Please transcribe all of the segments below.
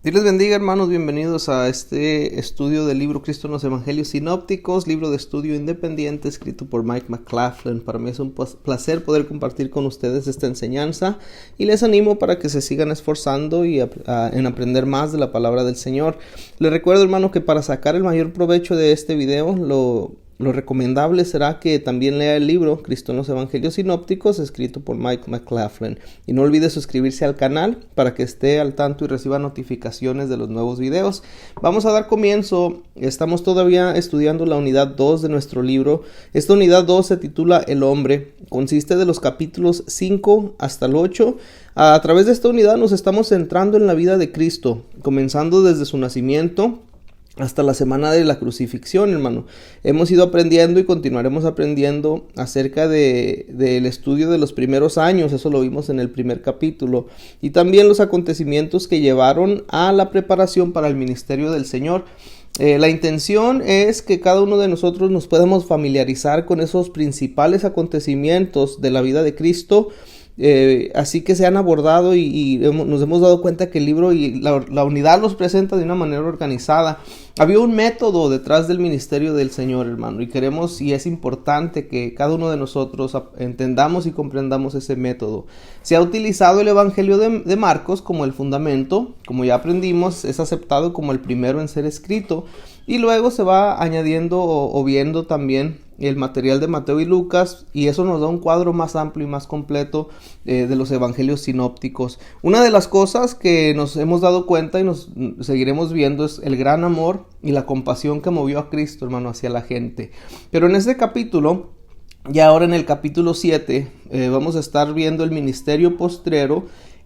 Dios les bendiga, hermanos, bienvenidos a este estudio del libro Cristo en los Evangelios Sinópticos, libro de estudio independiente escrito por Mike McLaughlin. Para mí es un placer poder compartir con ustedes esta enseñanza y les animo para que se sigan esforzando en aprender más de la palabra del Señor. Les recuerdo, hermano, que para sacar el mayor provecho de este video, lo recomendable será que también lea el libro Cristo en los Evangelios Sinópticos, escrito por Mike McLaughlin. Y no olvide suscribirse al canal para que esté al tanto y reciba notificaciones de los nuevos videos. Vamos a dar comienzo. Estamos todavía estudiando la unidad 2 de nuestro libro. Esta unidad 2 se titula El Hombre. Consiste de los capítulos 5 hasta el 8. A través de esta unidad nos estamos centrando en la vida de Cristo, comenzando desde su nacimiento hasta la semana de la crucifixión, hermano. Hemos ido aprendiendo y continuaremos aprendiendo acerca del estudio de los primeros años. Eso lo vimos en el primer capítulo. Y también los acontecimientos que llevaron a la preparación para el ministerio del Señor. La intención es que cada uno de nosotros nos podamos familiarizar con esos principales acontecimientos de la vida de Cristo. Así que se han abordado y nos hemos dado cuenta que el libro y la unidad los presenta de una manera organizada. Había un método detrás del ministerio del Señor, hermano, y queremos y es importante que cada uno de nosotros entendamos y comprendamos ese método. Se ha utilizado el Evangelio de Marcos como el fundamento, como ya aprendimos, es aceptado como el primero en ser escrito, y luego se va añadiendo o viendo también el material de Mateo y Lucas, y eso nos da un cuadro más amplio y más completo de los evangelios sinópticos. Una de las cosas que nos hemos dado cuenta y nos seguiremos viendo es el gran amor y la compasión que movió a Cristo, hermano, hacia la gente. Pero en este capítulo, ya ahora en el capítulo 7, vamos a estar viendo el ministerio postrero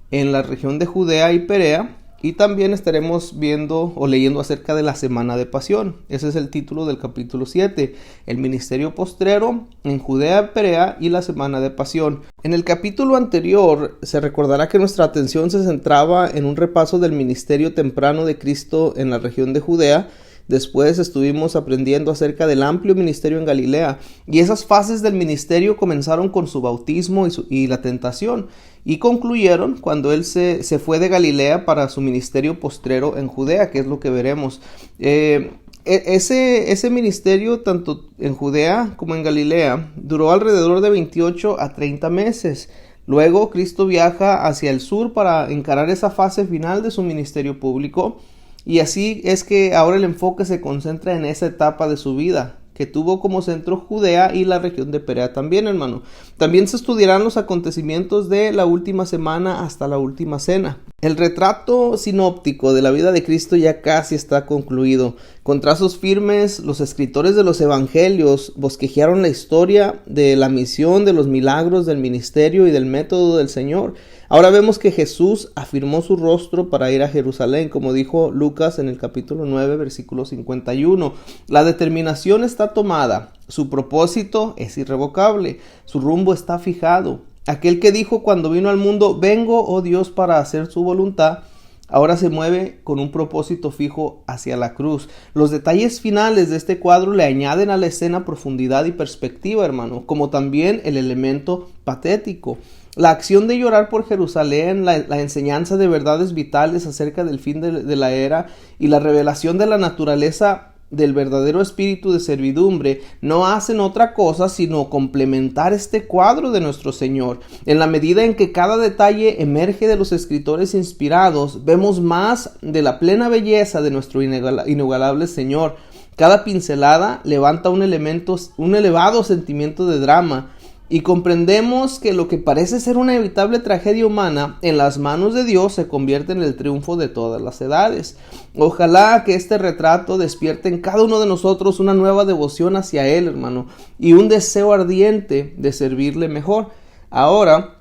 en la región de Judea y Perea. Y también estaremos viendo o leyendo acerca de la Semana de Pasión. Ese es el título del capítulo 7. El ministerio postrero en Judea, Perea y la Semana de Pasión. En el capítulo anterior se recordará que nuestra atención se centraba en un repaso del ministerio temprano de Cristo en la región de Judea. Después estuvimos aprendiendo acerca del amplio ministerio en Galilea, y esas fases del ministerio comenzaron con su bautismo y la tentación, y concluyeron cuando él se fue de Galilea para su ministerio postrero en Judea, que es lo que veremos. Ese ministerio, tanto en Judea como en Galilea, duró alrededor de 28 a 30 meses. Luego Cristo viaja hacia el sur para encarar esa fase final de su ministerio público. Y así es que ahora el enfoque se concentra en esa etapa de su vida, que tuvo como centro Judea y la región de Perea también, hermano. También se estudiarán los acontecimientos de la última semana hasta la última cena. El retrato sinóptico de la vida de Cristo ya casi está concluido. Con trazos firmes, los escritores de los evangelios bosquejaron la historia de la misión, de los milagros, del ministerio y del método del Señor. Ahora vemos que Jesús afirmó su rostro para ir a Jerusalén, como dijo Lucas en el capítulo 9, versículo 51. La determinación está tomada, su propósito es irrevocable, su rumbo está fijado. Aquel que dijo cuando vino al mundo, vengo, oh Dios, para hacer su voluntad, ahora se mueve con un propósito fijo hacia la cruz. Los detalles finales de este cuadro le añaden a la escena profundidad y perspectiva, hermano, como también el elemento patético. La acción de llorar por Jerusalén, la enseñanza de verdades vitales acerca del fin de la era y la revelación de la naturaleza del verdadero espíritu de servidumbre no hacen otra cosa sino complementar este cuadro de nuestro Señor. En la medida en que cada detalle emerge de los escritores inspirados, vemos más de la plena belleza de nuestro inigualable Señor. Cada pincelada levanta un elevado sentimiento de drama, y comprendemos que lo que parece ser una inevitable tragedia humana en las manos de Dios se convierte en el triunfo de todas las edades. Ojalá que este retrato despierte en cada uno de nosotros una nueva devoción hacia Él, hermano, y un deseo ardiente de servirle mejor. Ahora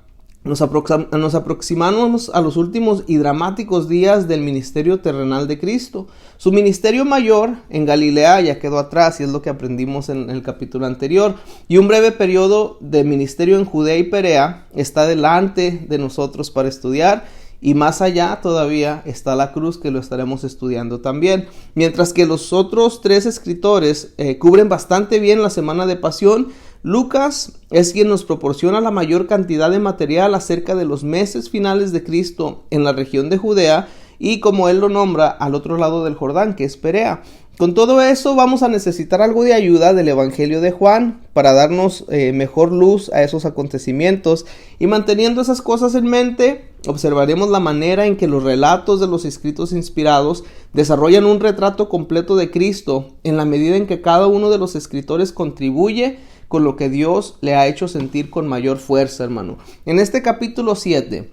nos aproximamos a los últimos y dramáticos días del ministerio terrenal de Cristo. Su ministerio mayor en Galilea ya quedó atrás, y es lo que aprendimos en el capítulo anterior, y un breve periodo de ministerio en Judea y Perea está delante de nosotros para estudiar, y más allá todavía está la cruz, que lo estaremos estudiando también. Mientras que los otros tres escritores cubren bastante bien la Semana de Pasión, Lucas es quien nos proporciona la mayor cantidad de material acerca de los meses finales de Cristo en la región de Judea y como él lo nombra, al otro lado del Jordán, que es Perea. Con todo eso vamos a necesitar algo de ayuda del Evangelio de Juan para darnos mejor luz a esos acontecimientos, y manteniendo esas cosas en mente, observaremos la manera en que los relatos de los escritos inspirados desarrollan un retrato completo de Cristo, en la medida en que cada uno de los escritores contribuye con lo que Dios le ha hecho sentir con mayor fuerza, hermano. En este capítulo 7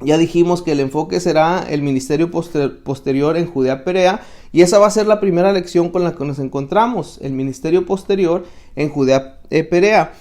ya dijimos que el enfoque será el ministerio posterior en Judea Perea, y esa va a ser la primera lección con la que nos encontramos, el ministerio posterior en Judea Perea.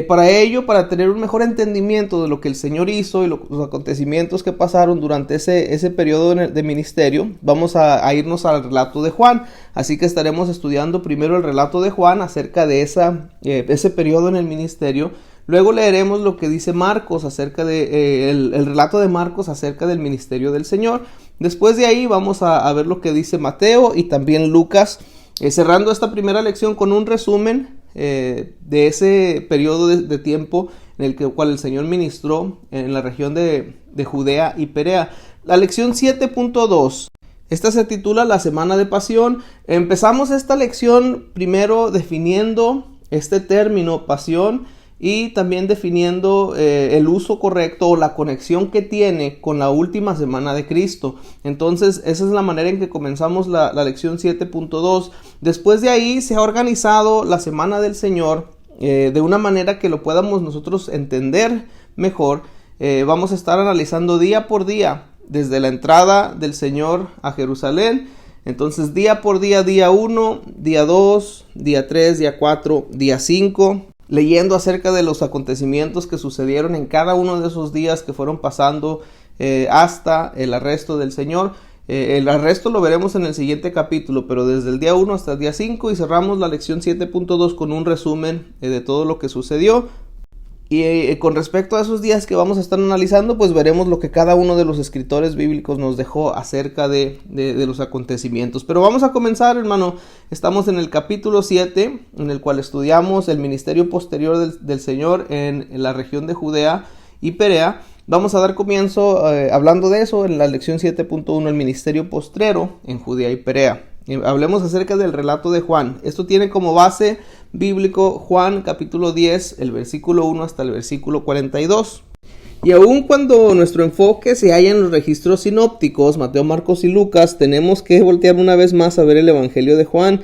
Para ello, para tener un mejor entendimiento de lo que el Señor hizo y los acontecimientos que pasaron durante ese periodo de ministerio, vamos a irnos al relato de Juan. Así que estaremos estudiando primero el relato de Juan acerca de ese periodo en el ministerio. Luego leeremos lo que dice Marcos acerca de el relato de Marcos acerca del ministerio del Señor. Después de ahí vamos a ver lo que dice Mateo y también Lucas, cerrando esta primera lección con un resumen de ese periodo de tiempo en el cual el Señor ministró en la región de Judea y Perea. La lección 7.2. Esta se titula La Semana de Pasión. Empezamos esta lección primero definiendo este término pasión y también definiendo el uso correcto o la conexión que tiene con la última semana de Cristo. Entonces esa es la manera en que comenzamos la lección 7.2. Después de ahí se ha organizado la Semana del Señor de una manera que lo podamos nosotros entender mejor. Vamos a estar analizando día por día desde la entrada del Señor a Jerusalén. Entonces día por día, día 1, día 2, día 3, día 4, día 5, leyendo acerca de los acontecimientos que sucedieron en cada uno de esos días que fueron pasando hasta el arresto del Señor. El arresto lo veremos en el siguiente capítulo, pero desde el día 1 hasta el día 5, y cerramos la lección 7.2 con un resumen de todo lo que sucedió. Y con respecto a esos días que vamos a estar analizando, pues veremos lo que cada uno de los escritores bíblicos nos dejó acerca de los acontecimientos. Pero vamos a comenzar, hermano. Estamos en el capítulo 7, en el cual estudiamos el ministerio posterior del Señor en la región de Judea y Perea. Vamos a dar comienzo hablando de eso en la lección 7.1, el ministerio postrero en Judea y Perea. Hablemos acerca del relato de Juan. Esto tiene como base bíblico Juan capítulo 10, el versículo 1 hasta el versículo 42. Y aun cuando nuestro enfoque se halla en los registros sinópticos, Mateo, Marcos y Lucas, tenemos que voltear una vez más a ver el Evangelio de Juan,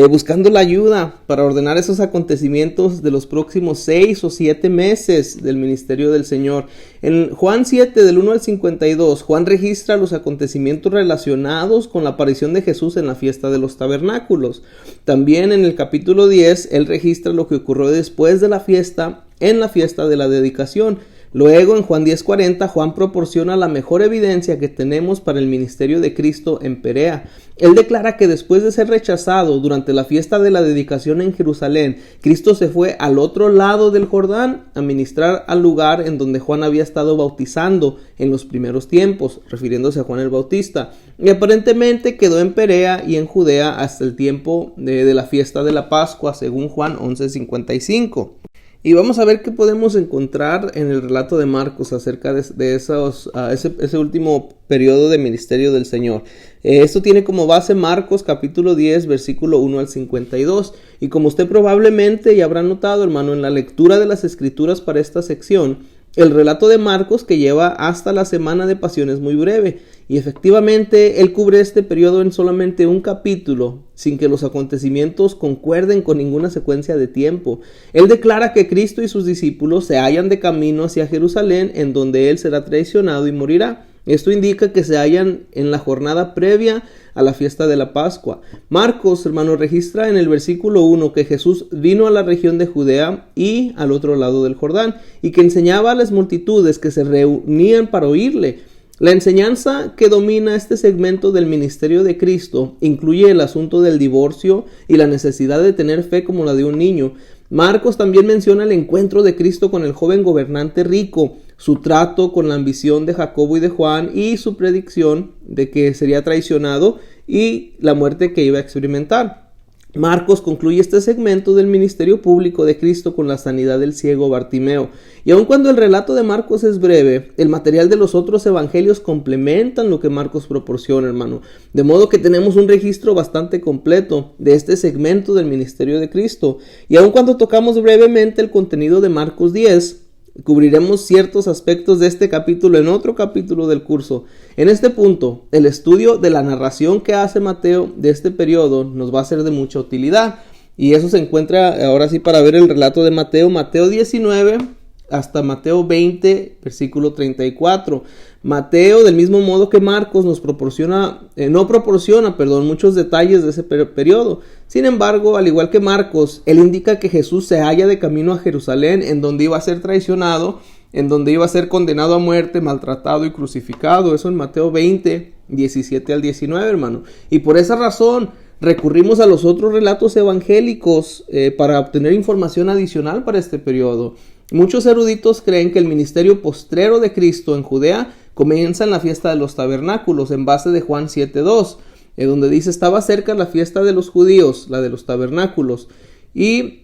buscando la ayuda para ordenar esos acontecimientos de los próximos 6 o 7 meses del ministerio del Señor. En Juan 7, del 1 al 52, Juan registra los acontecimientos relacionados con la aparición de Jesús en la fiesta de los tabernáculos. También en el capítulo 10, él registra lo que ocurrió después de la fiesta, en la fiesta de la dedicación. Luego, en Juan 10:40, Juan proporciona la mejor evidencia que tenemos para el ministerio de Cristo en Perea. Él declara que después de ser rechazado durante la fiesta de la dedicación en Jerusalén, Cristo se fue al otro lado del Jordán a ministrar al lugar en donde Juan había estado bautizando en los primeros tiempos, refiriéndose a Juan el Bautista. Y aparentemente quedó en Perea y en Judea hasta el tiempo de la fiesta de la Pascua, según Juan 11:55. Y vamos a ver qué podemos encontrar en el relato de Marcos acerca de ese último periodo de ministerio del Señor. Esto tiene como base Marcos capítulo 10, versículo 1 al 52. Y como usted probablemente ya habrá notado, hermano, en la lectura de las escrituras para esta sección, el relato de Marcos, que lleva hasta la semana de pasión, es muy breve, y efectivamente él cubre este periodo en solamente un capítulo, sin que los acontecimientos concuerden con ninguna secuencia de tiempo. Él declara que Cristo y sus discípulos se hallan de camino hacia Jerusalén, en donde él será traicionado y morirá. Esto indica que se hallan en la jornada previa a la fiesta de la Pascua. Marcos, hermano, registra en el versículo 1 que Jesús vino a la región de Judea y al otro lado del Jordán, y que enseñaba a las multitudes que se reunían para oírle. La enseñanza que domina este segmento del ministerio de Cristo incluye el asunto del divorcio y la necesidad de tener fe como la de un niño. Marcos también menciona el encuentro de Cristo con el joven gobernante rico, su trato con la ambición de Jacobo y de Juan y su predicción de que sería traicionado y la muerte que iba a experimentar. Marcos concluye este segmento del ministerio público de Cristo con la sanidad del ciego Bartimeo. Y aun cuando el relato de Marcos es breve, el material de los otros evangelios complementan lo que Marcos proporciona, hermano. De modo que tenemos un registro bastante completo de este segmento del ministerio de Cristo. Y aun cuando tocamos brevemente el contenido de Marcos 10, cubriremos ciertos aspectos de este capítulo en otro capítulo del curso. En este punto, el estudio de la narración que hace Mateo de este periodo nos va a ser de mucha utilidad. Y eso se encuentra ahora sí para ver el relato de Mateo 19 hasta Mateo 20, versículo 34. Mateo, del mismo modo que Marcos, no proporciona muchos detalles de ese periodo. Sin embargo, al igual que Marcos, él indica que Jesús se halla de camino a Jerusalén, en donde iba a ser traicionado, en donde iba a ser condenado a muerte, maltratado y crucificado. Eso en Mateo 20, 17 al 19, hermano. Y por esa razón recurrimos a los otros relatos evangélicos para obtener información adicional para este periodo. Muchos eruditos creen que el ministerio postrero de Cristo en Judea comienza en la fiesta de los tabernáculos, en base de Juan 7:2, donde dice: estaba cerca la fiesta de los judíos, la de los tabernáculos. Y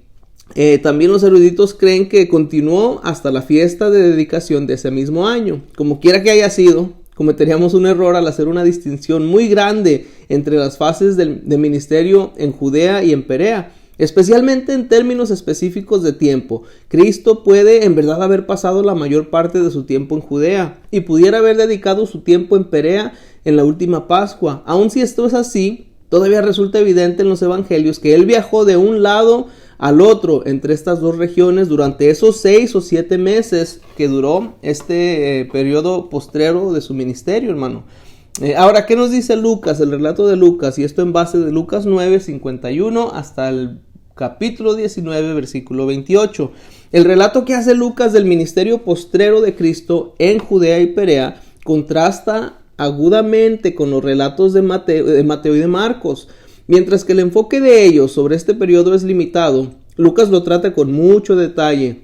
también los eruditos creen que continuó hasta la fiesta de dedicación de ese mismo año. Como quiera que haya sido, cometeríamos un error al hacer una distinción muy grande entre las fases del ministerio en Judea y en Perea, especialmente en términos específicos de tiempo. Cristo puede en verdad haber pasado la mayor parte de su tiempo en Judea y pudiera haber dedicado su tiempo en Perea en la última Pascua. Aun si esto es así, todavía resulta evidente en los evangelios que él viajó de un lado al otro entre estas dos regiones durante esos 6 o 7 meses que duró este periodo postrero de su ministerio, hermano. Ahora, ¿qué nos dice Lucas? El relato de Lucas, y esto en base de Lucas 9, 51 hasta el capítulo 19, versículo 28. El relato que hace Lucas del ministerio postrero de Cristo en Judea y Perea contrasta agudamente con los relatos de Mateo y de Marcos. Mientras que el enfoque de ellos sobre este periodo es limitado, Lucas lo trata con mucho detalle,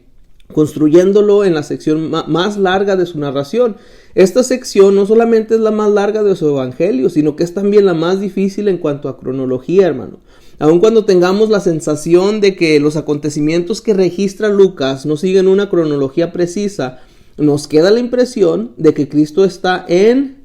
construyéndolo en la sección más larga de su narración. Esta sección no solamente es la más larga de su evangelio, sino que es también la más difícil en cuanto a cronología, hermano. Aun cuando tengamos la sensación de que los acontecimientos que registra Lucas no siguen una cronología precisa, nos queda la impresión de que Cristo está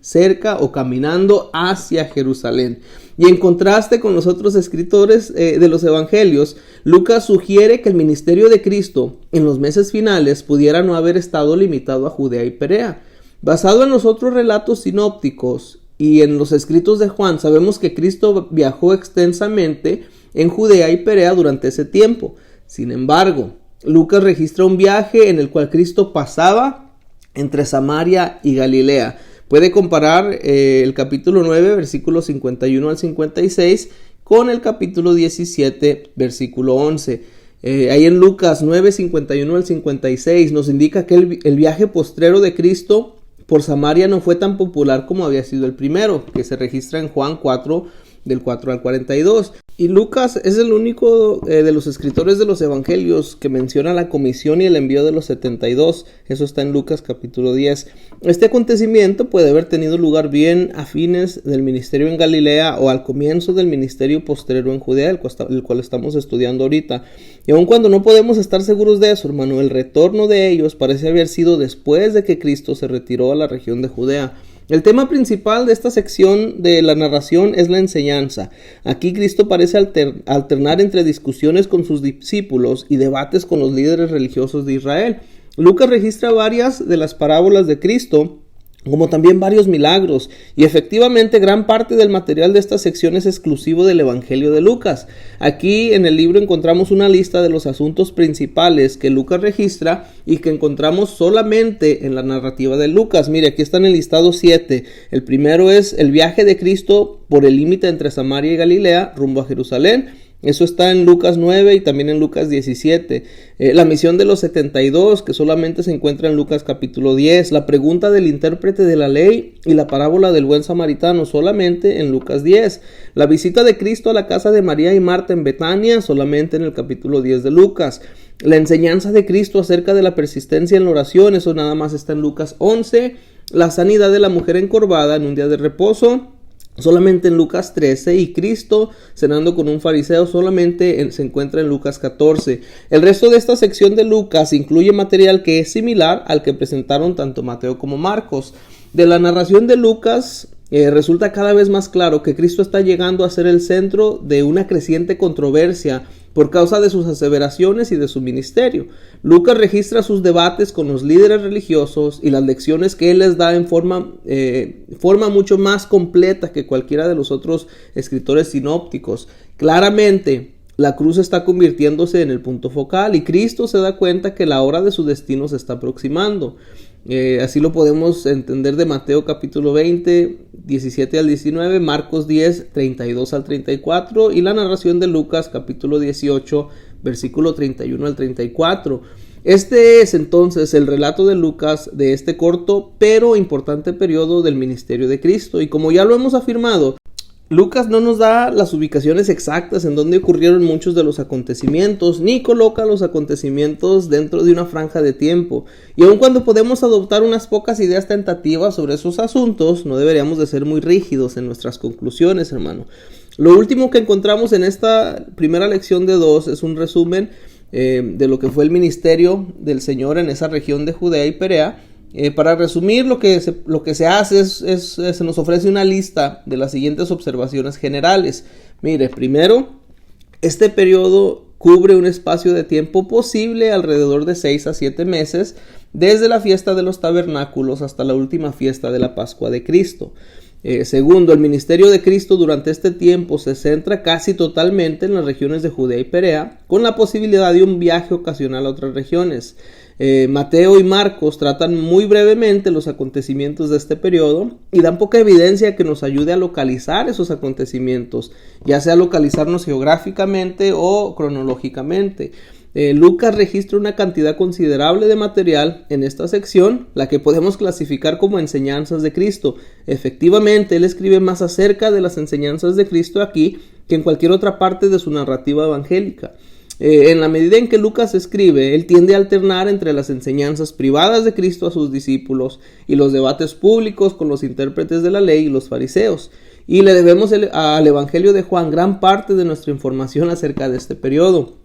cerca o caminando hacia Jerusalén. Y en contraste con los otros escritores de los evangelios, Lucas sugiere que el ministerio de Cristo en los meses finales pudiera no haber estado limitado a Judea y Perea. Basado en los otros relatos sinópticos y en los escritos de Juan, sabemos que Cristo viajó extensamente en Judea y Perea durante ese tiempo. Sin embargo, Lucas registra un viaje en el cual Cristo pasaba entre Samaria y Galilea. Puede comparar el capítulo 9, versículos 51 al 56, con el capítulo 17, versículo 11. Ahí en Lucas 9, 51 al 56 nos indica que el viaje postrero de Cristo por Samaria no fue tan popular como había sido el primero, que se registra en Juan 4, del 4 al 42. Y Lucas es el único de los escritores de los evangelios que menciona la comisión y el envío de los 72. Eso está en Lucas capítulo 10. Este acontecimiento puede haber tenido lugar bien a fines del ministerio en Galilea o al comienzo del ministerio postrero en Judea, el cual estamos estudiando ahorita. Y aun cuando no podemos estar seguros de eso, hermano, el retorno de ellos parece haber sido después de que Cristo se retiró a la región de Judea. El tema principal de esta sección de la narración es la enseñanza. Aquí Cristo parece alternar entre discusiones con sus discípulos y debates con los líderes religiosos de Israel. Lucas registra varias de las parábolas de Cristo, como también varios milagros, y efectivamente gran parte del material de esta sección es exclusivo del Evangelio de Lucas. Aquí en el libro encontramos una lista de los asuntos principales que Lucas registra y que encontramos solamente en la narrativa de Lucas. Mire, aquí está en el listado 7. El primero es el viaje de Cristo por el límite entre Samaria y Galilea rumbo a Jerusalén. Eso está en Lucas 9 y también en Lucas 17. La misión de los 72, que solamente se encuentra en Lucas capítulo 10. La pregunta del intérprete de la ley y la parábola del buen samaritano, solamente en Lucas 10. La visita de Cristo a la casa de María y Marta en Betania, solamente en el capítulo 10 de Lucas. La enseñanza de Cristo acerca de la persistencia en la oración, eso nada más está en Lucas 11. La sanidad de la mujer encorvada en un día de reposo. solamente en Lucas 13, y Cristo cenando con un fariseo solamente se encuentra en Lucas 14. El resto de esta sección de Lucas incluye material que es similar al que presentaron tanto Mateo como Marcos. De la narración de Lucas resulta cada vez más claro que Cristo está llegando a ser el centro de una creciente controversia por causa de sus aseveraciones y de su ministerio. Lucas registra sus debates con los líderes religiosos y las lecciones que él les da en forma mucho más completa que cualquiera de los otros escritores sinópticos. Claramente, la cruz está convirtiéndose en el punto focal y Cristo se da cuenta que la hora de su destino se está aproximando. Así lo podemos entender de Mateo capítulo 20, 17 al 19, Marcos 10, 32 al 34 y la narración de Lucas capítulo 18, versículo 31 al 34. Este es entonces el relato de Lucas de este corto pero importante periodo del ministerio de Cristo, y como ya lo hemos afirmado, Lucas no nos da las ubicaciones exactas en donde ocurrieron muchos de los acontecimientos, ni coloca los acontecimientos dentro de una franja de tiempo. Y aun cuando podemos adoptar unas pocas ideas tentativas sobre esos asuntos, no deberíamos de ser muy rígidos en nuestras conclusiones, hermano. Lo último que encontramos en esta primera lección de 2 es un resumen de lo que fue el ministerio del Señor en esa región de Judea y Perea. Para resumir, lo que se hace se nos ofrece una lista de las siguientes observaciones generales. Mire, primero, este periodo cubre un espacio de tiempo posible alrededor de 6 a 7 meses, desde la fiesta de los tabernáculos hasta la última fiesta de la Pascua de Cristo. Segundo, el ministerio de Cristo durante este tiempo se centra casi totalmente en las regiones de Judea y Perea, con la posibilidad de un viaje ocasional a otras regiones. Mateo y Marcos tratan muy brevemente los acontecimientos de este periodo y dan poca evidencia que nos ayude a localizar esos acontecimientos, ya sea localizarnos geográficamente o cronológicamente. Lucas registra una cantidad considerable de material en esta sección, la que podemos clasificar como enseñanzas de Cristo. Efectivamente, él escribe más acerca de las enseñanzas de Cristo aquí que en cualquier otra parte de su narrativa evangélica. En la medida en que Lucas escribe, él tiende a alternar entre las enseñanzas privadas de Cristo a sus discípulos y los debates públicos con los intérpretes de la ley y los fariseos. Y le debemos al Evangelio de Juan gran parte de nuestra información acerca de este periodo.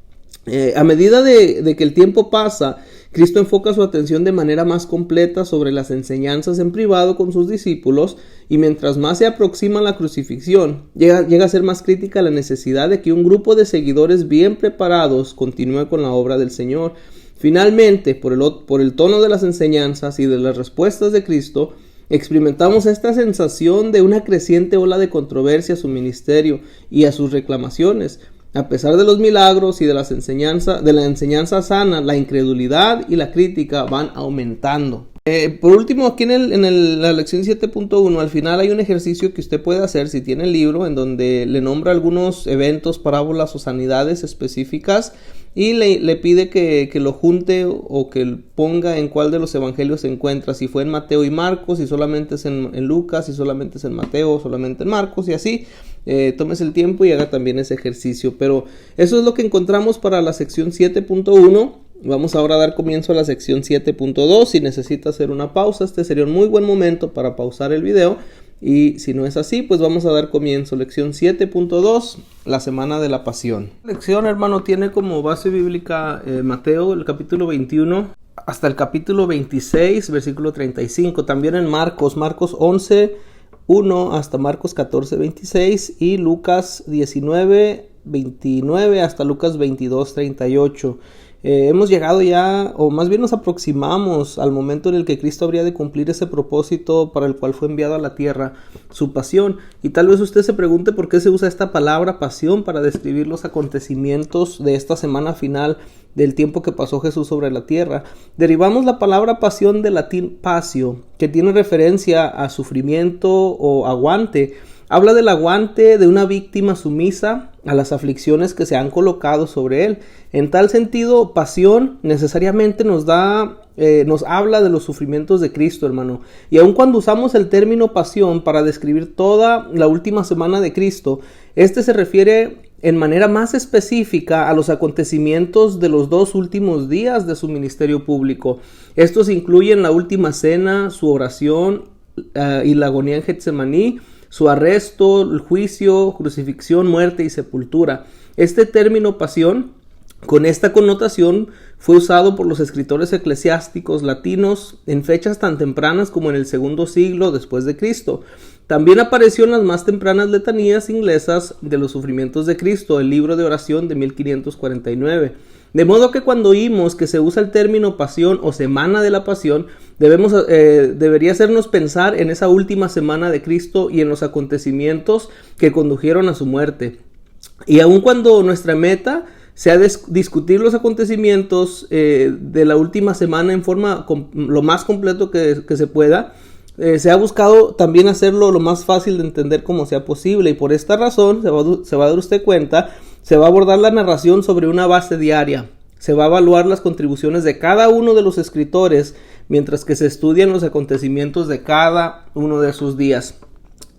A medida de que el tiempo pasa, Cristo enfoca su atención de manera más completa sobre las enseñanzas en privado con sus discípulos, y mientras más se aproxima la crucifixión, llega a ser más crítica la necesidad de que un grupo de seguidores bien preparados continúe con la obra del Señor. Finalmente, por el tono de las enseñanzas y de las respuestas de Cristo, experimentamos esta sensación de una creciente ola de controversia a su ministerio y a sus reclamaciones. A pesar de los milagros y de la enseñanza sana, la incredulidad y la crítica van aumentando. Por último, aquí en la lección 7.1, al final hay un ejercicio que usted puede hacer si tiene el libro, en donde le nombra algunos eventos, parábolas o sanidades específicas y le pide que lo junte o que ponga en cuál de los evangelios se encuentra, si fue en Mateo y Marcos, si solamente es en Lucas, si solamente es en Mateo, solamente en Marcos, y así. Tómese el tiempo y haga también ese ejercicio. Pero eso es lo que encontramos para la sección 7.1. Vamos ahora a dar comienzo a la sección 7.2. Si necesita hacer una pausa, este sería un muy buen momento para pausar el video. Y si no es así, pues vamos a dar comienzo. Lección 7.2, la semana de la pasión. La lección, hermano, tiene como base bíblica Mateo, el capítulo 21, hasta el capítulo 26, versículo 35. También en Marcos 11:1 hasta Marcos 14:26 y Lucas 19:29 hasta Lucas 22:38. Hemos llegado ya, o más bien nos aproximamos al momento en el que Cristo habría de cumplir ese propósito para el cual fue enviado a la tierra, su pasión. Y tal vez usted se pregunte por qué se usa esta palabra pasión para describir los acontecimientos de esta semana final del tiempo que pasó Jesús sobre la tierra. Derivamos la palabra pasión del latín passio, que tiene referencia a sufrimiento o aguante. Habla del aguante de una víctima sumisa a las aflicciones que se han colocado sobre él. En tal sentido, pasión necesariamente nos habla de los sufrimientos de Cristo, hermano. Y aun cuando usamos el término pasión para describir toda la última semana de Cristo, este se refiere en manera más específica a los acontecimientos de los 2 últimos días de su ministerio público. Estos incluyen la última cena, su oración y la agonía en Getsemaní, su arresto, el juicio, crucifixión, muerte y sepultura. Este término pasión, con esta connotación, fue usado por los escritores eclesiásticos latinos en fechas tan tempranas como en el segundo siglo después de Cristo. También apareció en las más tempranas letanías inglesas de los sufrimientos de Cristo, el libro de oración de 1549. De modo que cuando oímos que se usa el término pasión o semana de la pasión, debería hacernos pensar en esa última semana de Cristo y en los acontecimientos que condujeron a su muerte. Y aun cuando nuestra meta sea discutir los acontecimientos de la última semana en forma lo más completo que se pueda, se ha buscado también hacerlo lo más fácil de entender como sea posible, y por esta razón se va a dar usted cuenta, se va a abordar la narración sobre una base diaria. Se va a evaluar las contribuciones de cada uno de los escritores mientras que se estudian los acontecimientos de cada uno de sus días.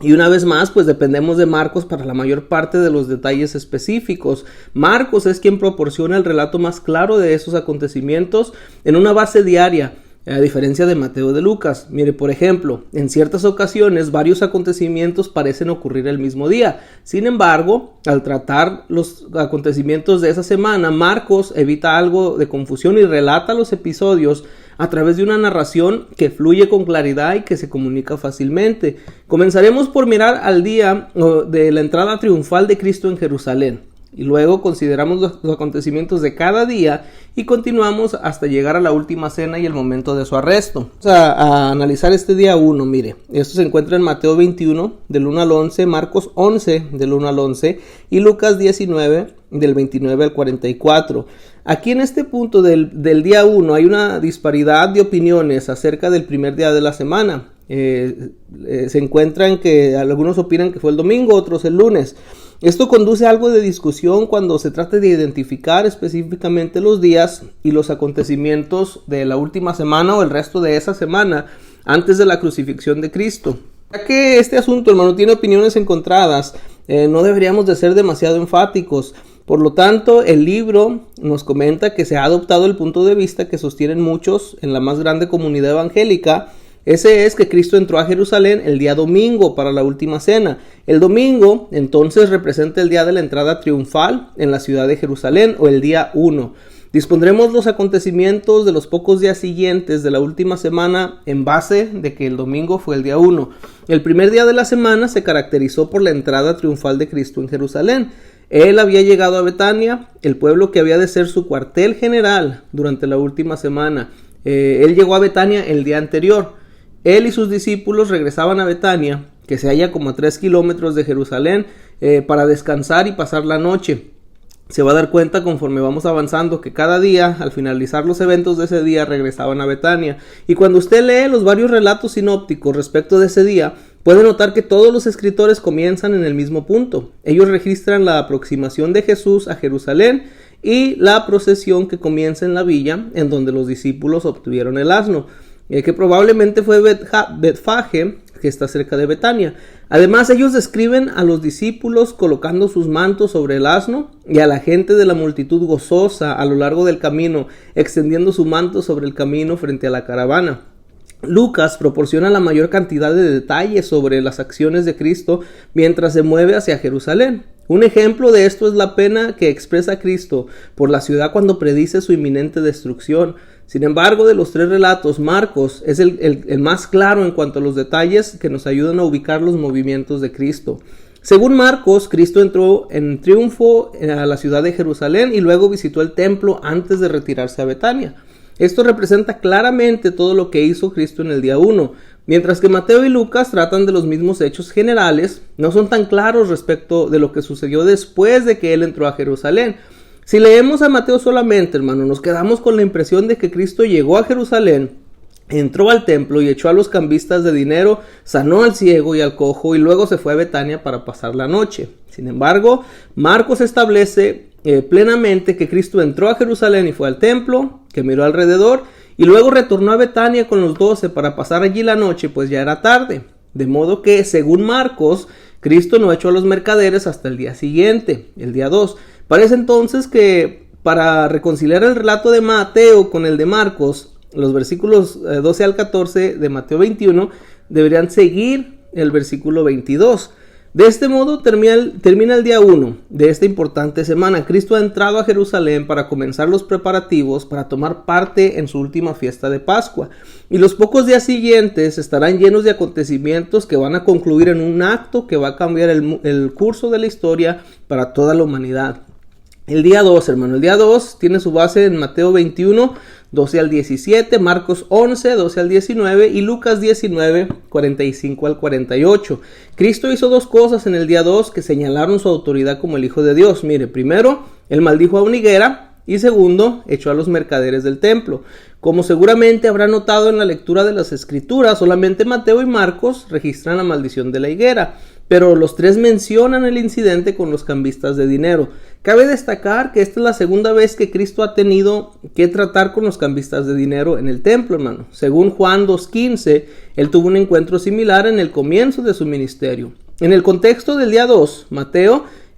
Y una vez más, pues dependemos de Marcos para la mayor parte de los detalles específicos. Marcos es quien proporciona el relato más claro de esos acontecimientos en una base diaria, a diferencia de Mateo de Lucas. Mire, por ejemplo, en ciertas ocasiones varios acontecimientos parecen ocurrir el mismo día. Sin embargo, al tratar los acontecimientos de esa semana, Marcos evita algo de confusión y relata los episodios a través de una narración que fluye con claridad y que se comunica fácilmente. Comenzaremos por mirar al día de la entrada triunfal de Cristo en Jerusalén. Y luego consideramos los acontecimientos de cada día y continuamos hasta llegar a la última cena y el momento de su arresto. Vamos a analizar este día 1, mire. Esto se encuentra en Mateo 21, del 1 al 11, Marcos 11, del 1 al 11 y Lucas 19, del 29 al 44. Aquí en este punto del día 1 hay una disparidad de opiniones acerca del primer día de la semana. Se encuentran que algunos opinan que fue el domingo, otros el lunes. Esto conduce a algo de discusión cuando se trata de identificar específicamente los días y los acontecimientos de la última semana o el resto de esa semana antes de la crucifixión de Cristo. Ya que este asunto, hermano, tiene opiniones encontradas, no deberíamos de ser demasiado enfáticos. Por lo tanto, el libro nos comenta que se ha adoptado el punto de vista que sostienen muchos en la más grande comunidad evangélica. Ese es que Cristo entró a Jerusalén el día domingo para la última cena. El domingo entonces representa el día de la entrada triunfal en la ciudad de Jerusalén, o el día 1. Dispondremos los acontecimientos de los pocos días siguientes de la última semana en base de que el domingo fue el día 1. El primer día de la semana se caracterizó por la entrada triunfal de Cristo en Jerusalén. Él había llegado a Betania, el pueblo que había de ser su cuartel general durante la última semana. Él llegó a Betania el día anterior. Él y sus discípulos regresaban a Betania, que se halla como a 3 kilómetros de Jerusalén, para descansar y pasar la noche. Se va a dar cuenta conforme vamos avanzando que cada día, al finalizar los eventos de ese día, regresaban a Betania. Y cuando usted lee los varios relatos sinópticos respecto de ese día, puede notar que todos los escritores comienzan en el mismo punto. Ellos registran la aproximación de Jesús a Jerusalén y la procesión que comienza en la villa en donde los discípulos obtuvieron el asno, que probablemente fue Betfage, que está cerca de Betania. Además, ellos describen a los discípulos colocando sus mantos sobre el asno y a la gente de la multitud gozosa a lo largo del camino, extendiendo su manto sobre el camino frente a la caravana. Lucas proporciona la mayor cantidad de detalles sobre las acciones de Cristo mientras se mueve hacia Jerusalén. Un ejemplo de esto es la pena que expresa Cristo por la ciudad cuando predice su inminente destrucción. Sin embargo, de los 3 relatos, Marcos es el más claro en cuanto a los detalles que nos ayudan a ubicar los movimientos de Cristo. Según Marcos, Cristo entró en triunfo a la ciudad de Jerusalén y luego visitó el templo antes de retirarse a Betania. Esto representa claramente todo lo que hizo Cristo en el día 1. Mientras que Mateo y Lucas tratan de los mismos hechos generales, no son tan claros respecto de lo que sucedió después de que él entró a Jerusalén. Si leemos a Mateo solamente, hermano, nos quedamos con la impresión de que Cristo llegó a Jerusalén, entró al templo y echó a los cambistas de dinero, sanó al ciego y al cojo y luego se fue a Betania para pasar la noche. Sin embargo, Marcos establece plenamente que Cristo entró a Jerusalén y fue al templo, que miró alrededor y luego retornó a Betania con los 12 para pasar allí la noche, pues ya era tarde. De modo que, según Marcos, Cristo no echó a los mercaderes hasta el día siguiente, el día 2. Parece entonces que para reconciliar el relato de Mateo con el de Marcos, los versículos 12 al 14 de Mateo 21 deberían seguir el versículo 22. De este modo termina el día 1 de esta importante semana. Cristo ha entrado a Jerusalén para comenzar los preparativos para tomar parte en su última fiesta de Pascua. Y los pocos días siguientes estarán llenos de acontecimientos que van a concluir en un acto que va a cambiar el curso de la historia para toda la humanidad. El día 2, hermano, el día 2 tiene su base en Mateo 21, 12 al 17, Marcos 11, 12 al 19 y Lucas 19, 45 al 48. Cristo hizo dos cosas en el día 2 que señalaron su autoridad como el Hijo de Dios. Mire, primero, él maldijo a una higuera y segundo, echó a los mercaderes del templo. Como seguramente habrá notado en la lectura de las Escrituras, solamente Mateo y Marcos registran la maldición de la higuera, pero los tres mencionan el incidente con los cambistas de dinero. Cabe destacar que esta es la segunda vez que Cristo ha tenido que tratar con los cambistas de dinero en el templo, hermano. Según Juan 2:15, él tuvo un encuentro similar en el comienzo de su ministerio. En el contexto del día 2,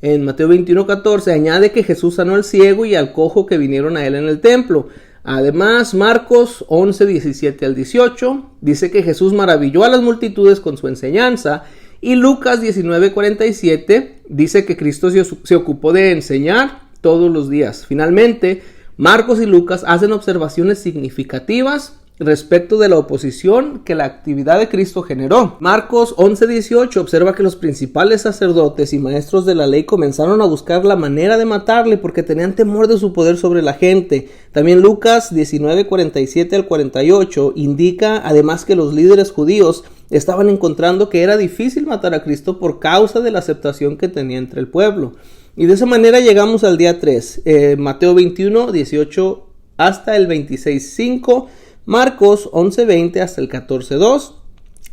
en Mateo 21:14, añade que Jesús sanó al ciego y al cojo que vinieron a él en el templo. Además, Marcos 11:17 al 18, dice que Jesús maravilló a las multitudes con su enseñanza. Y Lucas 19:47 dice que Cristo se ocupó de enseñar todos los días. Finalmente, Marcos y Lucas hacen observaciones significativas respecto de la oposición que la actividad de Cristo generó. Marcos 11:18 observa que los principales sacerdotes y maestros de la ley comenzaron a buscar la manera de matarle porque tenían temor de su poder sobre la gente. También Lucas 19:47 al 48 indica además que los líderes judíos estaban encontrando que era difícil matar a Cristo por causa de la aceptación que tenía entre el pueblo. Y de esa manera llegamos al día 3, Mateo 21:18 hasta el 26:5, Marcos 11:20 hasta el 14:2,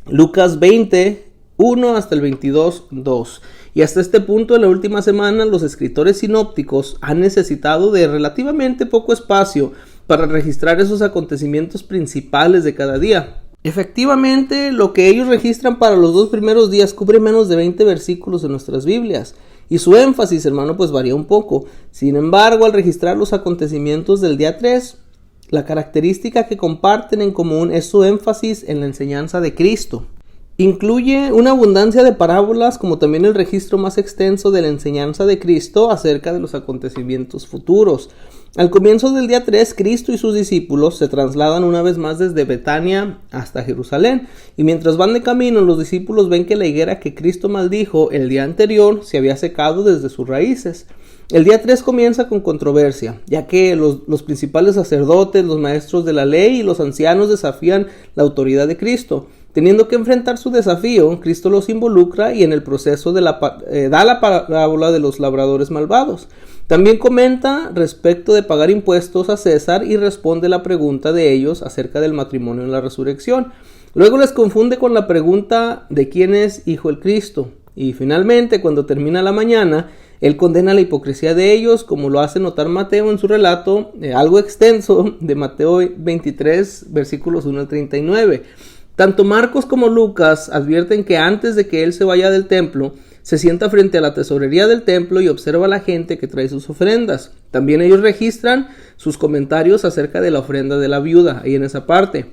Lucas 20:1 hasta el 22:2. Y hasta este punto de la última semana los escritores sinópticos han necesitado de relativamente poco espacio para registrar esos acontecimientos principales de cada día. Efectivamente, lo que ellos registran para los dos primeros días cubre menos de 20 versículos en nuestras Biblias. Y su énfasis, hermano, pues varía un poco. Sin embargo, al registrar los acontecimientos del día 3, la característica que comparten en común es su énfasis en la enseñanza de Cristo. Incluye una abundancia de parábolas, como también el registro más extenso de la enseñanza de Cristo acerca de los acontecimientos futuros. Al comienzo del día 3, Cristo y sus discípulos se trasladan una vez más desde Betania hasta Jerusalén, y mientras van de camino, los discípulos ven que la higuera que Cristo maldijo el día anterior se había secado desde sus raíces. El día 3 comienza con controversia, ya que los principales sacerdotes, los maestros de la ley y los ancianos desafían la autoridad de Cristo. Teniendo que enfrentar su desafío, Cristo los involucra y en el proceso da la parábola de los labradores malvados. También comenta respecto de pagar impuestos a César y responde la pregunta de ellos acerca del matrimonio en la resurrección. Luego les confunde con la pregunta de quién es hijo el Cristo. Y finalmente, cuando termina la mañana, él condena la hipocresía de ellos, como lo hace notar Mateo en su relato, algo extenso, de Mateo 23, versículos 1 al 39. Tanto Marcos como Lucas advierten que antes de que él se vaya del templo, se sienta frente a la tesorería del templo y observa a la gente que trae sus ofrendas. También ellos registran sus comentarios acerca de la ofrenda de la viuda, ahí en esa parte.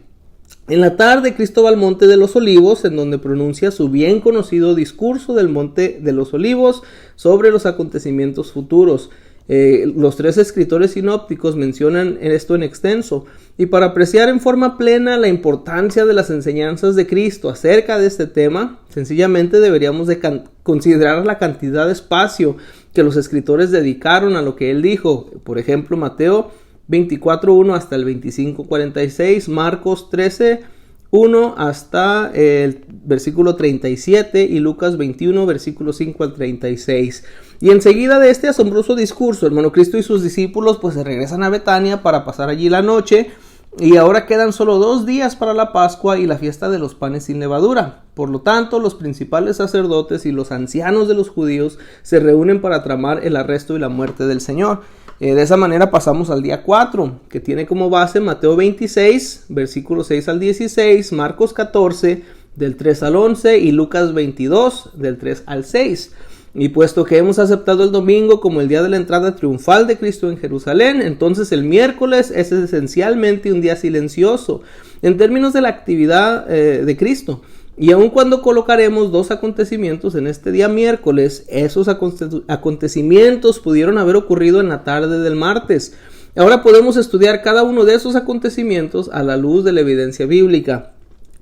En la tarde, Cristo va al Monte de los Olivos, en donde pronuncia su bien conocido discurso del Monte de los Olivos sobre los acontecimientos futuros. Los tres escritores sinópticos mencionan esto en extenso, y para apreciar en forma plena la importancia de las enseñanzas de Cristo acerca de este tema, sencillamente deberíamos de considerar la cantidad de espacio que los escritores dedicaron a lo que él dijo. Por ejemplo, Mateo 24:1 hasta el 25:46, Marcos 13:1 hasta el versículo 37 y Lucas 21, versículo 5 al 36. Y enseguida de este asombroso discurso, hermano, Cristo y sus discípulos pues se regresan a Betania para pasar allí la noche, y ahora quedan solo 2 días para la Pascua y la fiesta de los panes sin levadura. Por lo tanto, los principales sacerdotes y los ancianos de los judíos se reúnen para tramar el arresto y la muerte del Señor. De esa manera pasamos al día 4, que tiene como base Mateo 26, versículos 6 al 16, Marcos 14, del 3 al 11 y Lucas 22, del 3 al 6. Y puesto que hemos aceptado el domingo como el día de la entrada triunfal de Cristo en Jerusalén, entonces el miércoles es esencialmente un día silencioso en términos de la actividad de Cristo. Y aun cuando colocaremos dos acontecimientos en este día miércoles, esos acontecimientos pudieron haber ocurrido en la tarde del martes. Ahora podemos estudiar cada uno de esos acontecimientos a la luz de la evidencia bíblica.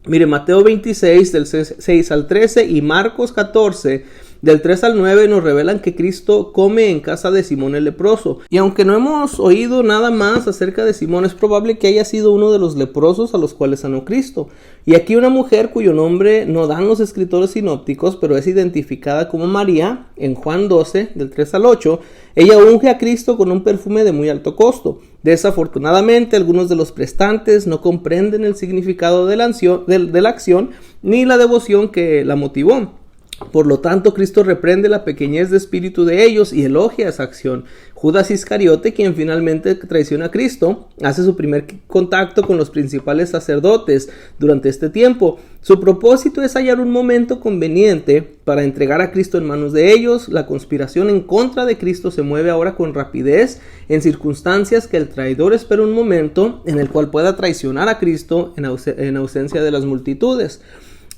Mire, Mateo 26 del 6 al 13 y Marcos 14 del 3 al 9 nos revelan que Cristo come en casa de Simón el leproso. Y aunque no hemos oído nada más acerca de Simón, es probable que haya sido uno de los leprosos a los cuales sanó Cristo. Y aquí una mujer cuyo nombre no dan los escritores sinópticos, pero es identificada como María, en Juan 12, del 3 al 8, ella unge a Cristo con un perfume de muy alto costo. Desafortunadamente, algunos de los prestantes no comprenden el significado de la acción ni la devoción que la motivó. Por lo tanto, Cristo reprende la pequeñez de espíritu de ellos y elogia esa acción. Judas Iscariote, quien finalmente traiciona a Cristo, hace su primer contacto con los principales sacerdotes durante este tiempo. Su propósito es hallar un momento conveniente para entregar a Cristo en manos de ellos. La conspiración en contra de Cristo se mueve ahora con rapidez en circunstancias que el traidor espera un momento en el cual pueda traicionar a Cristo en ausencia de las multitudes.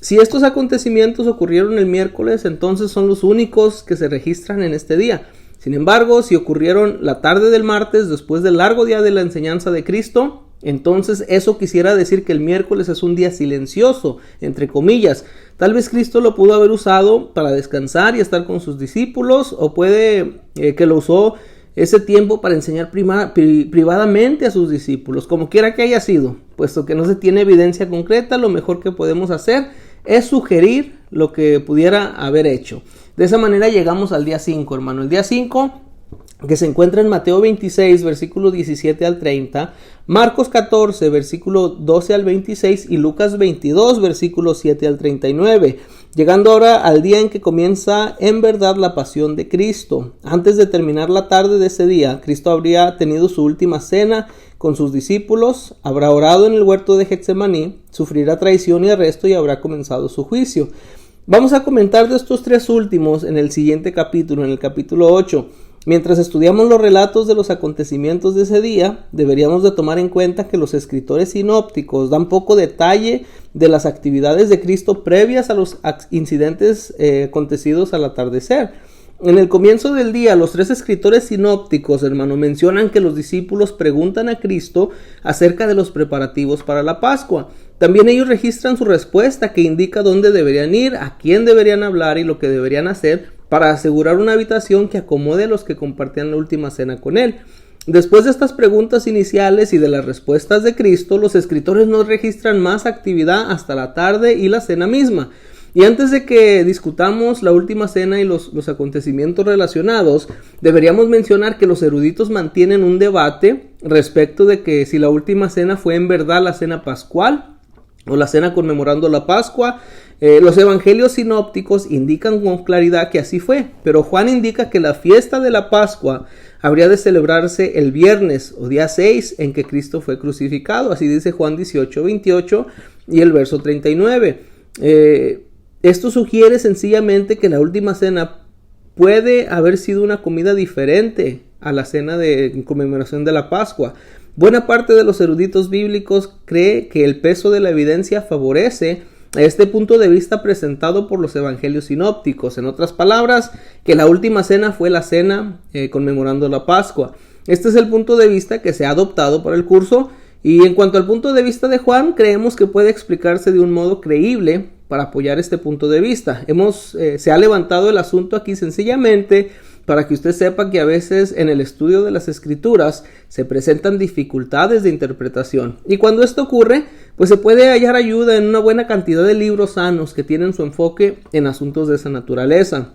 Si estos acontecimientos ocurrieron el miércoles, entonces son los únicos que se registran en este día. Sin embargo, si ocurrieron la tarde del martes, después del largo día de la enseñanza de Cristo, entonces eso quisiera decir que el miércoles es un día silencioso, entre comillas. Tal vez Cristo lo pudo haber usado para descansar y estar con sus discípulos, o puede que lo usó ese tiempo para enseñar privadamente a sus discípulos. Como quiera que haya sido, puesto que no se tiene evidencia concreta, lo mejor que podemos hacer es sugerir lo que pudiera haber hecho. De esa manera llegamos al día 5, hermano. El día 5, que se encuentra en Mateo 26, versículo 17 al 30, Marcos 14, versículo 12 al 26 y Lucas 22, versículo 7 al 39. Llegando ahora al día en que comienza en verdad la pasión de Cristo. Antes de terminar la tarde de ese día, Cristo habría tenido su última cena con sus discípulos, habrá orado en el huerto de Getsemaní, sufrirá traición y arresto y habrá comenzado su juicio. Vamos a comentar de estos tres últimos en el siguiente capítulo, en el capítulo 8. Mientras estudiamos los relatos de los acontecimientos de ese día, deberíamos de tomar en cuenta que los escritores sinópticos dan poco detalle de las actividades de Cristo previas a los incidentes acontecidos al atardecer. En el comienzo del día, los tres escritores sinópticos, hermano, mencionan que los discípulos preguntan a Cristo acerca de los preparativos para la Pascua. También ellos registran su respuesta, que indica dónde deberían ir, a quién deberían hablar y lo que deberían hacer para asegurar una habitación que acomode a los que compartían la última cena con él. Después de estas preguntas iniciales y de las respuestas de Cristo, los escritores no registran más actividad hasta la tarde y la cena misma. Y antes de que discutamos la última cena y los acontecimientos relacionados, deberíamos mencionar que los eruditos mantienen un debate respecto de que si la última cena fue en verdad la cena pascual o la cena conmemorando la Pascua. Los evangelios sinópticos indican con claridad que así fue, pero Juan indica que la fiesta de la Pascua habría de celebrarse el viernes o día 6 en que Cristo fue crucificado. Así dice Juan 18:28 y el verso 39. Esto sugiere sencillamente que la última cena puede haber sido una comida diferente a la cena de conmemoración de la Pascua. Buena parte de los eruditos bíblicos cree que el peso de la evidencia favorece a este punto de vista presentado por los evangelios sinópticos. En otras palabras, que la última cena fue la cena conmemorando la Pascua. Este es el punto de vista que se ha adoptado para el curso, y en cuanto al punto de vista de Juan, creemos que puede explicarse de un modo creíble para apoyar este punto de vista. Se ha levantado el asunto aquí sencillamente para que usted sepa que a veces en el estudio de las escrituras se presentan dificultades de interpretación. Y cuando esto ocurre, pues se puede hallar ayuda en una buena cantidad de libros sanos que tienen su enfoque en asuntos de esa naturaleza.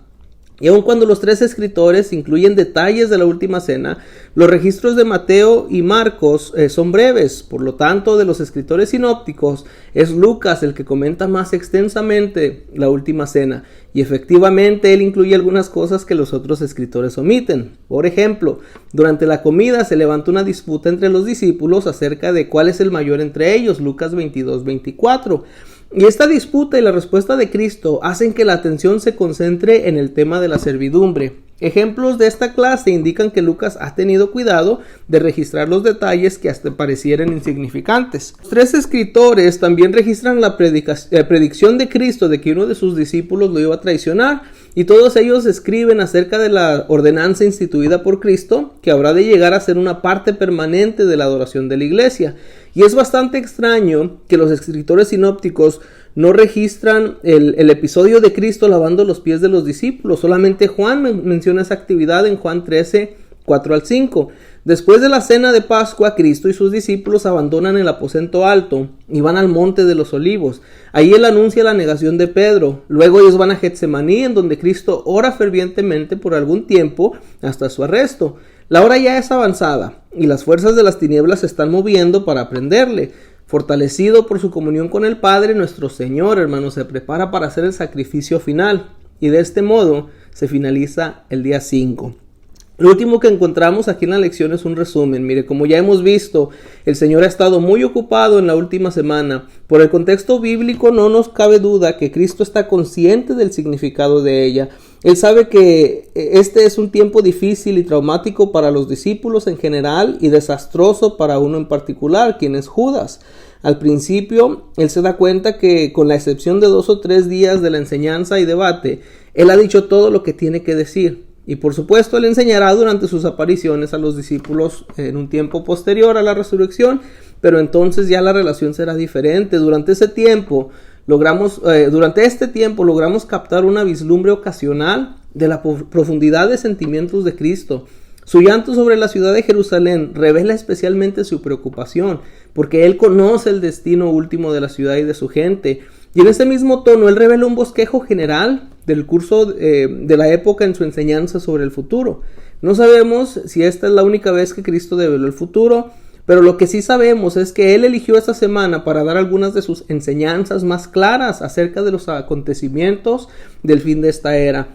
Y aun cuando los tres escritores incluyen detalles de la última cena, los registros de Mateo y Marcos son breves. Por lo tanto, de los escritores sinópticos, es Lucas el que comenta más extensamente la última cena. Y efectivamente, él incluye algunas cosas que los otros escritores omiten. Por ejemplo, durante la comida se levantó una disputa entre los discípulos acerca de cuál es el mayor entre ellos, Lucas 22:24. Y esta disputa y la respuesta de Cristo hacen que la atención se concentre en el tema de la servidumbre. Ejemplos de esta clase indican que Lucas ha tenido cuidado de registrar los detalles que hasta parecieran insignificantes. Los 3 escritores también registran la predicción de Cristo de que uno de sus discípulos lo iba a traicionar, y todos ellos escriben acerca de la ordenanza instituida por Cristo, que habrá de llegar a ser una parte permanente de la adoración de la iglesia. Y es bastante extraño que los escritores sinópticos no registran el episodio de Cristo lavando los pies de los discípulos. Solamente Juan menciona esa actividad en Juan 13, 4 al 5. Después de la cena de Pascua, Cristo y sus discípulos abandonan el aposento alto y van al monte de los olivos. Ahí él anuncia la negación de Pedro. Luego ellos van a Getsemaní, en donde Cristo ora fervientemente por algún tiempo hasta su arresto. La hora ya es avanzada y las fuerzas de las tinieblas se están moviendo para prenderle. Fortalecido por su comunión con el Padre, nuestro Señor, hermanos, se prepara para hacer el sacrificio final. Y de este modo se finaliza el día 5. Lo último que encontramos aquí en la lección es un resumen. Mire, como ya hemos visto, el Señor ha estado muy ocupado en la última semana. Por el contexto bíblico no nos cabe duda que Cristo está consciente del significado de ella. Él sabe que este es un tiempo difícil y traumático para los discípulos en general y desastroso para uno en particular, quien es Judas. Al principio, él se da cuenta que con la excepción de 2 o 3 días de la enseñanza y debate, él ha dicho todo lo que tiene que decir. Y por supuesto, él enseñará durante sus apariciones a los discípulos en un tiempo posterior a la resurrección, pero entonces ya la relación será diferente. Durante este tiempo logramos captar una vislumbre ocasional de la profundidad de sentimientos de Cristo. Su llanto sobre la ciudad de Jerusalén revela especialmente su preocupación, porque él conoce el destino último de la ciudad y de su gente. Y en ese mismo tono, él revela un bosquejo general del curso de la época en su enseñanza sobre el futuro. No sabemos si esta es la única vez que Cristo develó el futuro, pero lo que sí sabemos es que él eligió esta semana para dar algunas de sus enseñanzas más claras acerca de los acontecimientos del fin de esta era.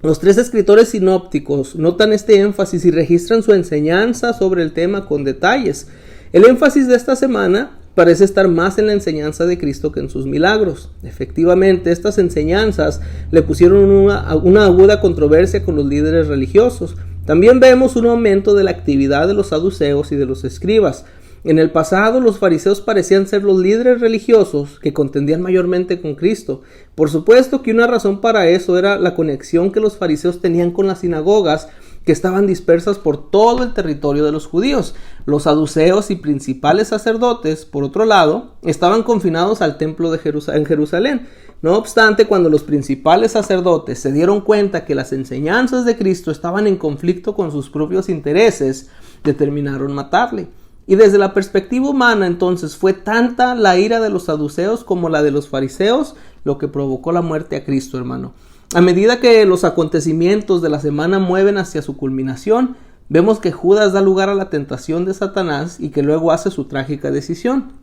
Los 3 escritores sinópticos notan este énfasis y registran su enseñanza sobre el tema con detalles. El énfasis de esta semana parece estar más en la enseñanza de Cristo que en sus milagros. Efectivamente, estas enseñanzas le pusieron una aguda controversia con los líderes religiosos. También vemos un aumento de la actividad de los saduceos y de los escribas. En el pasado, los fariseos parecían ser los líderes religiosos que contendían mayormente con Cristo. Por supuesto que una razón para eso era la conexión que los fariseos tenían con las sinagogas que estaban dispersas por todo el territorio de los judíos. Los saduceos y principales sacerdotes, por otro lado, estaban confinados al templo en Jerusalén. No obstante, cuando los principales sacerdotes se dieron cuenta que las enseñanzas de Cristo estaban en conflicto con sus propios intereses, determinaron matarle. Y desde la perspectiva humana, entonces, fue tanta la ira de los saduceos como la de los fariseos lo que provocó la muerte a Cristo, hermano. A medida que los acontecimientos de la semana mueven hacia su culminación, vemos que Judas da lugar a la tentación de Satanás y que luego hace su trágica decisión.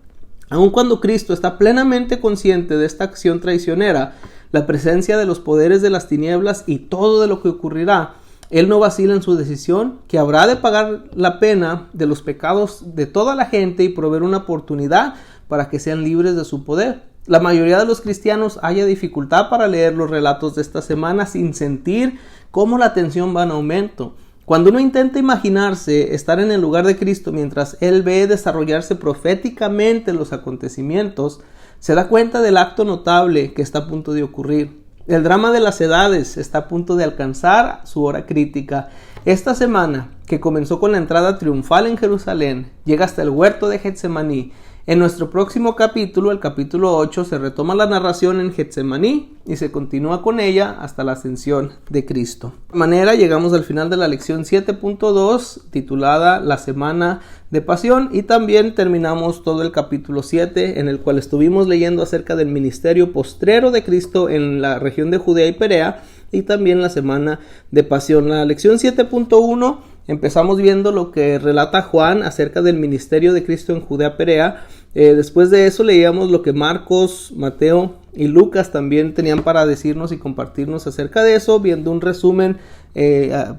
Aun cuando Cristo está plenamente consciente de esta acción traicionera, la presencia de los poderes de las tinieblas y todo de lo que ocurrirá, él no vacila en su decisión, que habrá de pagar la pena de los pecados de toda la gente y proveer una oportunidad para que sean libres de su poder. La mayoría de los cristianos haya dificultad para leer los relatos de esta semana sin sentir cómo la tensión va en aumento. Cuando uno intenta imaginarse estar en el lugar de Cristo mientras él ve desarrollarse proféticamente los acontecimientos, se da cuenta del acto notable que está a punto de ocurrir. El drama de las edades está a punto de alcanzar su hora crítica. Esta semana, que comenzó con la entrada triunfal en Jerusalén, llega hasta el huerto de Getsemaní. En nuestro próximo capítulo, el capítulo 8, se retoma la narración en Getsemaní y se continúa con ella hasta la ascensión de Cristo. De manera, llegamos al final de la lección 7.2, titulada La Semana de Pasión, y también terminamos todo el capítulo 7, en el cual estuvimos leyendo acerca del ministerio postrero de Cristo en la región de Judea y Perea, y también la Semana de Pasión. La lección 7.1 empezamos viendo lo que relata Juan acerca del ministerio de Cristo en Judea Perea. Después de eso leíamos lo que Marcos, Mateo y Lucas también tenían para decirnos y compartirnos acerca de eso, viendo un resumen,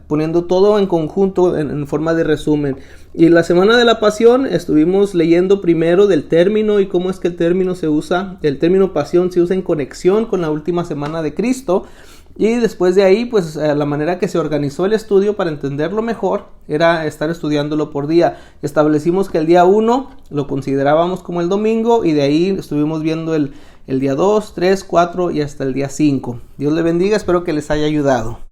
poniendo todo en conjunto en forma de resumen. Y la Semana de la Pasión estuvimos leyendo primero del término y cómo es que el término pasión se usa en conexión con la última semana de Cristo. Y después de ahí, pues la manera que se organizó el estudio para entenderlo mejor era estar estudiándolo por día. Establecimos que el día 1 lo considerábamos como el domingo y de ahí estuvimos viendo el día 2, 3, 4 y hasta el día 5. Dios le bendiga, espero que les haya ayudado.